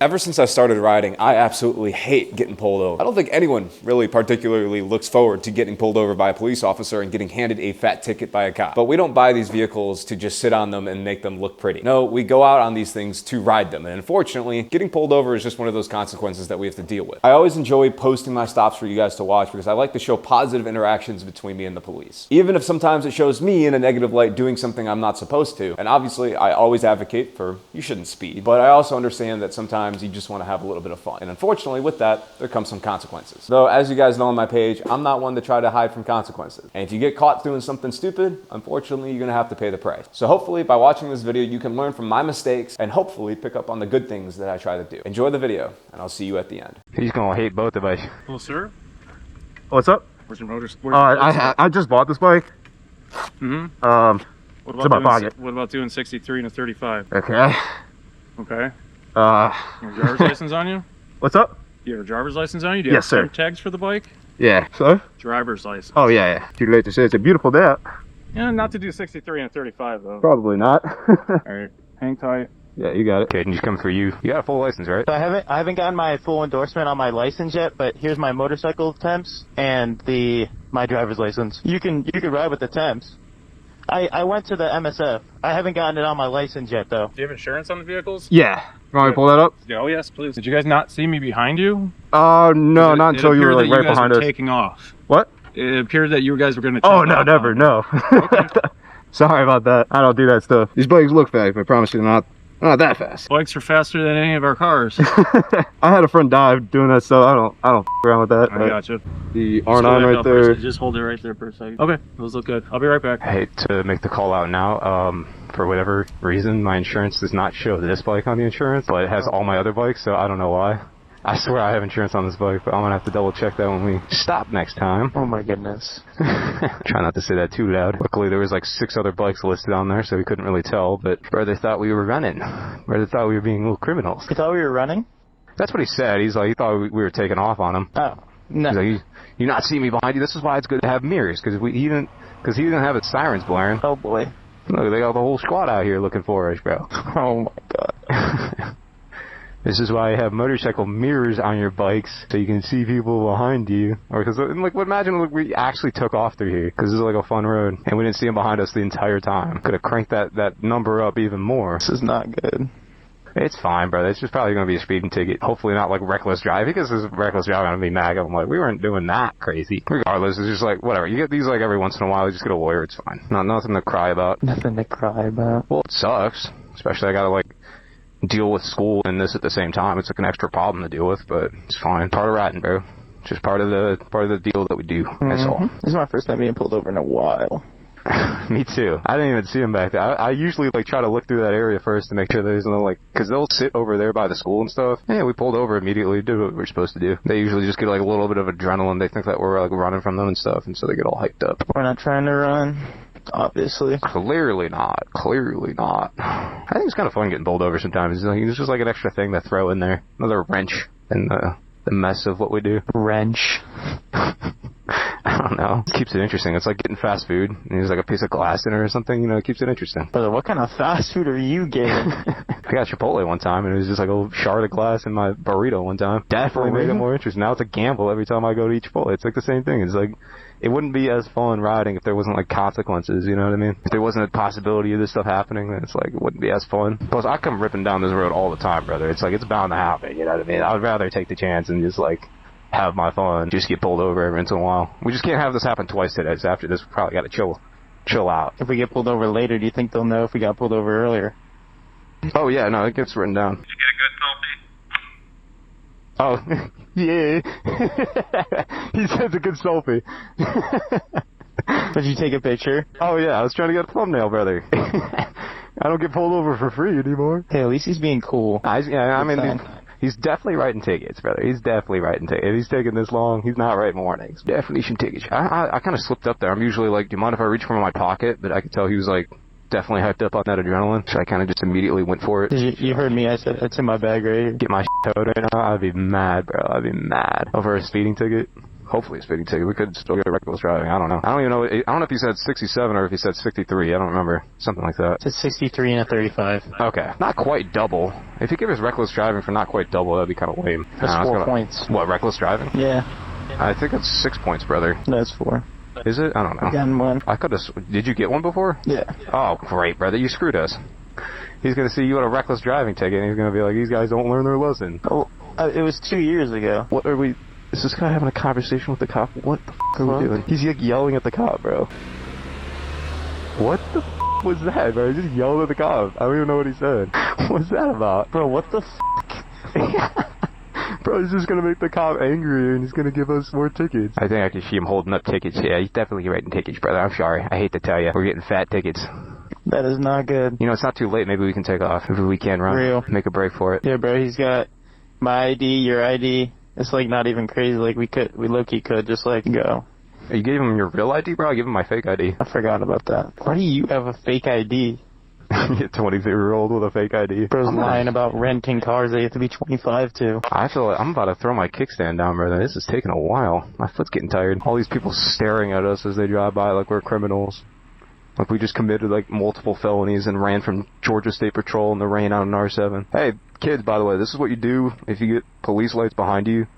Ever since I started riding, I absolutely hate getting pulled over. I don't think anyone really particularly looks forward to getting pulled over by a police officer and getting handed a fat ticket by a cop. But we don't buy these vehicles to just sit on them and make them look pretty. No, we go out on these things to ride them. And unfortunately, getting pulled over is just one of those consequences that we have to deal with. I always enjoy posting my stops for you guys to watch because I like to show positive interactions between me and the police. Even if sometimes it shows me in a negative light doing something I'm not supposed to. And obviously, I always advocate for you shouldn't speed. But I also understand that sometimes you just want to have a little bit of fun. And unfortunately with that, there comes some consequences. Though, as you guys know on my page, I'm not one to try to hide from consequences. And if you get caught doing something stupid, unfortunately, you're gonna have to pay the price. So hopefully by watching this video, you can learn from my mistakes and hopefully pick up on the good things that I try to do. Enjoy the video, and I'll see you at the end. He's gonna hate both of us. Hello, sir. What's up? Where's your motor? I just bought this bike. What It's in my pocket. What about doing 63 and a 35? Okay. Okay. You have a driver's license on you? What's up? You have a driver's license on you? Do you Yes, sir. have tags for the bike? Yeah. So? Driver's license. Oh, yeah. Too late to say it's a beautiful day out. Yeah, not to do 63 and a 35 though. Probably not. Alright, hang tight. Yeah, you got it. Kaden, he's coming for you. You got a full license, right? So I haven't gotten my full endorsement on my license yet, but here's my motorcycle temps and my driver's license. You can ride with the temps. I went to the MSF. I haven't gotten it on my license yet though. Do you have insurance on the vehicles? Yeah. You want me to pull that up? Yeah, oh yes, please. Did you guys not see me behind you? No, not until you were like right behind us. Taking off. What? It appeared that you guys were going to take Oh, no, off. never, no. Okay. Sorry about that. I don't do that stuff. These bikes look fast, but I promise you they're not that fast. Bikes are faster than any of our cars. I had a friend die doing that stuff. I don't f around with that. I gotcha. The R9 right there. Just hold it right there for a second. Okay, those look good. I'll be right back. I hate to make the call out now. For whatever reason, my insurance does not show this bike on the insurance, but it has all my other bikes, so I don't know why. I swear I have insurance on this bike, but I'm gonna have to double check that when we stop next time. Oh my goodness. Try not to say that too loud. Luckily there was like 6 other bikes listed on there, so we couldn't really tell, but brother thought we were running. Brother thought we were being little criminals. You thought we were running? That's what he said. He's like, he thought we were taking off on him. Oh, no. He's like, you not see me behind you? This is why it's good to have mirrors, because he didn't have his sirens blaring. Oh boy. Look, they got the whole squad out here looking for us, bro. Oh my god. This is why I have motorcycle mirrors on your bikes, so you can see people behind you. Or because, like, imagine we actually took off through here, because this is like a fun road, and we didn't see them behind us the entire time. Could have cranked that number up even more. This is not good. It's fine, brother. It's just probably going to be a speeding ticket. Hopefully not like reckless driving, because this is reckless driving. I'm going to be mad. I'm like, we weren't doing that crazy. Regardless, it's just like, whatever. You get these like every once in a while. You just get a lawyer. It's fine. Nothing to cry about. Nothing to cry about. Well, it sucks. Especially I got to like deal with school and this at the same time. It's like an extra problem to deal with, but it's fine. Part of ratting, bro. Just part of the deal that we do. That's all. This is my first time being pulled over in a while. Me too. I didn't even see him back there. I usually like try to look through that area first to make sure there's no like, cause they'll sit over there by the school and stuff. Yeah, we pulled over immediately, did what we're supposed to do. They usually just get like a little bit of adrenaline. They think that we're like running from them and stuff, and so they get all hyped up. We're not trying to run, obviously. Clearly not. Clearly not. I think it's kind of fun getting pulled over sometimes. It's just like an extra thing to throw in there. Another wrench in the mess of what we do. Wrench. I don't know. It keeps it interesting. It's like getting fast food, and there's like a piece of glass in it or something, you know, it keeps it interesting. Brother, what kind of fast food are you getting? I got Chipotle one time, and it was just like a little shard of glass in my burrito one time. Definitely made it more interesting. Now it's a gamble every time I go to eat Chipotle. It's like the same thing. It's like, it wouldn't be as fun riding if there wasn't like consequences, you know what I mean? If there wasn't a possibility of this stuff happening, then it's like, it wouldn't be as fun. Plus, I come ripping down this road all the time, brother. It's like, it's bound to happen, you know what I mean? I would rather take the chance and just like, have my fun, just get pulled over every once in a while. We just can't have this happen twice today, so after this, we probably gotta chill out. If we get pulled over later, do you think they'll know if we got pulled over earlier? Oh yeah, no, it gets written down. Did you get a good selfie? Oh, yeah. He says a good selfie. Did you take a picture? Oh yeah, I was trying to get a thumbnail, brother. I don't get pulled over for free anymore. Hey, at least he's being cool. I mean, he's definitely writing tickets, brother. He's definitely writing tickets. If he's taking this long, he's not writing warnings. Definition tickets. I kind of slipped up there. I'm usually like, do you mind if I reach for my pocket? But I could tell he was like, definitely hyped up on that adrenaline, so I kind of just immediately went for it. You heard me, I said, it's in my bag right here. Get my towed right now, I'd be mad, bro. I'd be mad. Over a speeding ticket? hopefully a speeding ticket. We could still get reckless driving. I don't know. I don't even know. I don't know if he said 67 or if he said 63. I don't remember. Something like that. It's a 63 and a 35. Okay. Not quite double. If you give us reckless driving for not quite double, that'd be kind of lame. That's 4 points. What, reckless driving? Yeah. I think it's 6 points, brother. That's 4. Is it? I don't know. Gotten one. I could have. Did you get one before? Yeah. Oh, great, brother. You screwed us. He's going to see you at a reckless driving ticket, and he's going to be like, these guys don't learn their lesson. Oh, it was 2 years ago. What are we... Is this guy having a conversation with the cop? What the f*** are we doing? He's like yelling at the cop, bro. What the f*** was that, bro? He just yelled at the cop. I don't even know what he said. What's that about? Bro, what the f***? Bro, he's just going to make the cop angry, and he's going to give us more tickets. I think I can see him holding up tickets. Yeah, he's definitely writing tickets, brother. I'm sorry. I hate to tell you. We're getting fat tickets. That is not good. You know, it's not too late. Maybe we can take off. Maybe we can run. Real. Make a break for it. Yeah, bro, he's got my ID, your ID. It's like not even crazy. Like we low-key could just like go. You gave him your real ID, bro? I gave him my fake ID. I forgot about that. Why do you have a fake ID? You're a 23-year-old with a fake ID. Bro's lying about renting cars that you have to be 25 to. I feel like I'm about to throw my kickstand down, brother. This is taking a while. My foot's getting tired. All these people staring at us as they drive by like we're criminals. Like we just committed like multiple felonies and ran from Georgia State Patrol in the rain out in R7. Hey, kids, by the way, this is what you do if you get police lights behind you.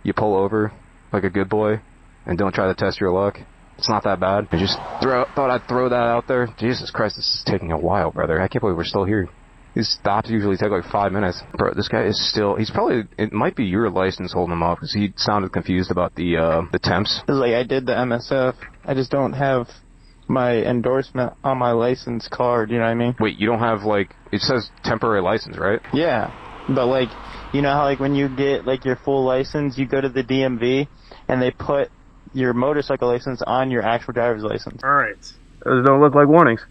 You pull over like a good boy and don't try to test your luck. It's not that bad. I just thought I'd throw that out there. Jesus Christ, this is taking a while, brother. I can't believe we're still here. These stops usually take like 5 minutes. Bro, this guy is still... He's probably... It might be your license holding him up because he sounded confused about the temps. It's like I did the MSF. I just don't have my endorsement on my license card, you know what I mean? Wait, you don't have like... It says temporary license, right? Yeah, but like, you know how like when you get like your full license, you go to the DMV and they put your motorcycle license on your actual driver's license. All right. Those don't look like warnings.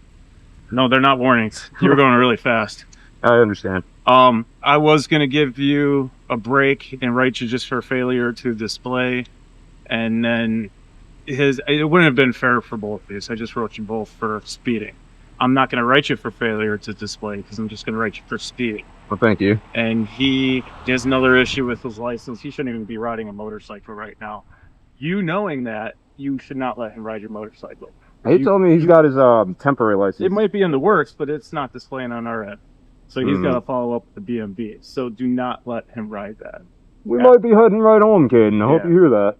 No, they're not warnings. You were going really fast. I understand. I was going to give you a break and write you just for failure to display. And then it wouldn't have been fair for both of these. I just wrote you both for speeding. I'm not going to write you for failure to display because I'm just going to write you for speeding. Well, thank you. And he has another issue with his license. He shouldn't even be riding a motorcycle right now. You knowing that, you should not let him ride your motorcycle. He told me he's got his temporary license. It might be in the works, but it's not displaying on our end. So he's got to follow up with the BMV. So do not let him ride that. We might be heading right home, Kaden. I hope you hear that.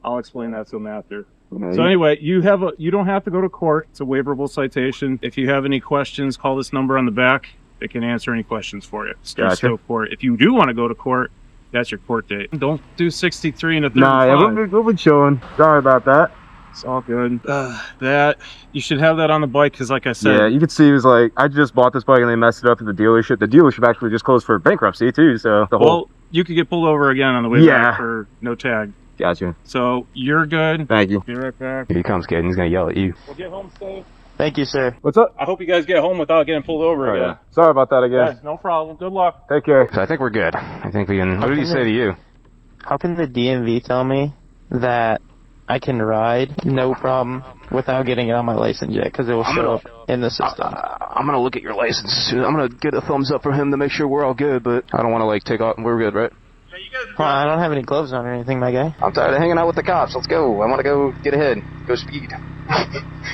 I'll explain that to him after. Okay. So anyway, you don't have to go to court. It's a waiverable citation. If you have any questions, call this number on the back. They can answer any questions for you. Just go for it. If you do want to go to court, that's your court date. Don't do 63 and a 35. Nah, we'll be chilling. Sorry about that. It's all good. That you should have that on the bike because, like I said, yeah, you can see he was like, I just bought this bike and they messed it up at the dealership. The dealership actually just closed for bankruptcy too. So well, you could get pulled over again on the way back for no tag. Gotcha. So you're good. Thank you. Be right back. Here he comes, Kaden. He's gonna yell at you. We'll get home safe. Thank you, sir. What's up? I hope you guys get home without getting pulled over again. Yeah. Sorry about that again. Yeah, no problem. Good luck. Take care. So I think we're good. I think we can. What did he say to you? How can the DMV tell me that I can ride, no problem, without getting it on my license yet? Because it will show up in the system. I'm gonna look at your license. I'm gonna get a thumbs up from him to make sure we're all good, but I don't want to like take off. We're good, right? Yeah, you guys. Well, I don't have any gloves on or anything, my guy. I'm tired of hanging out with the cops. Let's go. I want to go get ahead. Go speed.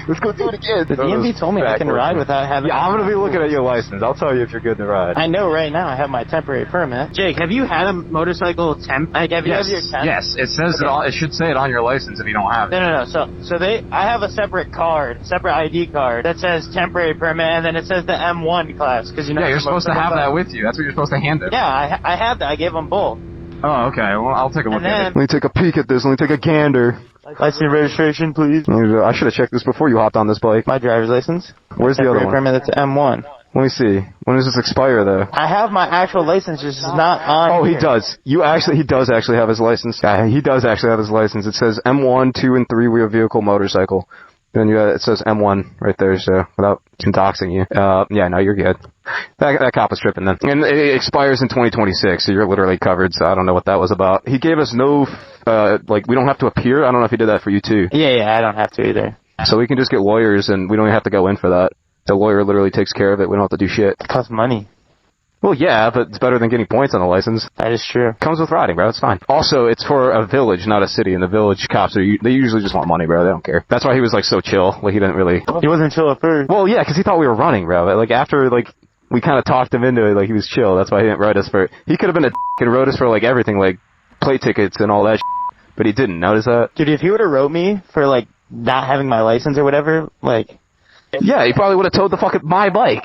Let's go do it again. The DMV told me I can ride without having... Yeah, I'm going to be looking at your license. I'll tell you if you're good to ride. I know right now I have my temporary permit. Jake, have you had a motorcycle temp? Like, have you had your temp? Yes, it says it should say it on your license if you don't have it. No. So I have a separate card, separate ID card that says temporary permit, and then it says the M1 class. Cause you know, yeah, you're supposed to have that with you. That's what you're supposed to hand them. Yeah, I have that. I gave them both. Oh, okay. Well, I'll take a look at it. Let me take a peek at this. Let me take a gander. License registration, please. I should have checked this before you hopped on this bike. My driver's license. Where's the other one? Permit, that's M1. Let me see. When does this expire, though? I have my actual license, just not on Oh, here. he does. He does actually have his license. Yeah, he does actually have his license. It says M1, 2 and 3 wheel vehicle motorcycle. Then it says M1 right there, so without doxing you. Yeah, no, you're good. That cop was tripping then. And it expires in 2026, so you're literally covered, so I don't know what that was about. He gave us no, we don't have to appear. I don't know if he did that for you too. Yeah, I don't have to either. So we can just get lawyers and we don't even have to go in for that. The lawyer literally takes care of it. We don't have to do shit. It costs money. Well, yeah, but it's better than getting points on the license. That is true. Comes with riding, bro. It's fine. Also, it's for a village, not a city, and the village cops they usually just want money, bro. They don't care. That's why he was like so chill. Like he didn't really. He wasn't chill at first. Well, yeah, because he thought we were running, bro. But, like after we kind of talked him into it, like he was chill. That's why he didn't write us for. He could have been a and wrote us for like everything, like play tickets and all that. But he didn't. Notice that? Dude, if he would have wrote me for like not having my license or whatever, like. Yeah, he probably would have towed the fucking my bike,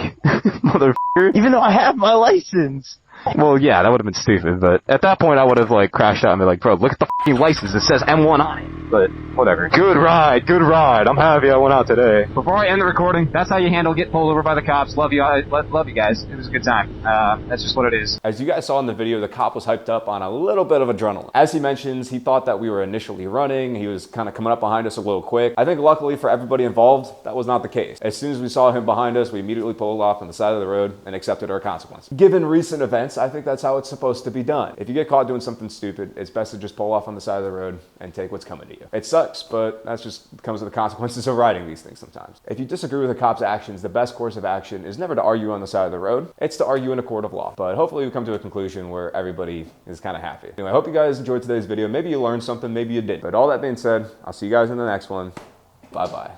motherfucker. Even though I have my license. Well, yeah, that would have been stupid, but at that point I would have like crashed out and been like, bro, look at the fucking license. It says M1 on it. But whatever. Good ride, good ride. I'm happy I went out today. Before I end the recording, that's how you handle get pulled over by the cops. Love you, love you guys. It was a good time. That's just what it is. As you guys saw in the video, the cop was hyped up on a little bit of adrenaline. As he mentions, he thought that we were initially running. He was kind of coming up behind us a little quick. I think luckily for everybody involved, that was not the case. As soon as we saw him behind us, we immediately pulled off on the side of the road and accepted our consequence. Given recent events, I think that's how it's supposed to be done. If you get caught doing something stupid, it's best to just pull off on the side of the road and take what's coming to you. It sucks, but that's just comes with the consequences of riding these things sometimes. If you disagree with a cop's actions, the best course of action is never to argue on the side of the road. It's to argue in a court of law. But hopefully we come to a conclusion where everybody is kind of happy. Anyway, I hope you guys enjoyed today's video. Maybe you learned something, maybe you didn't. But all that being said, I'll see you guys in the next one. Bye-bye.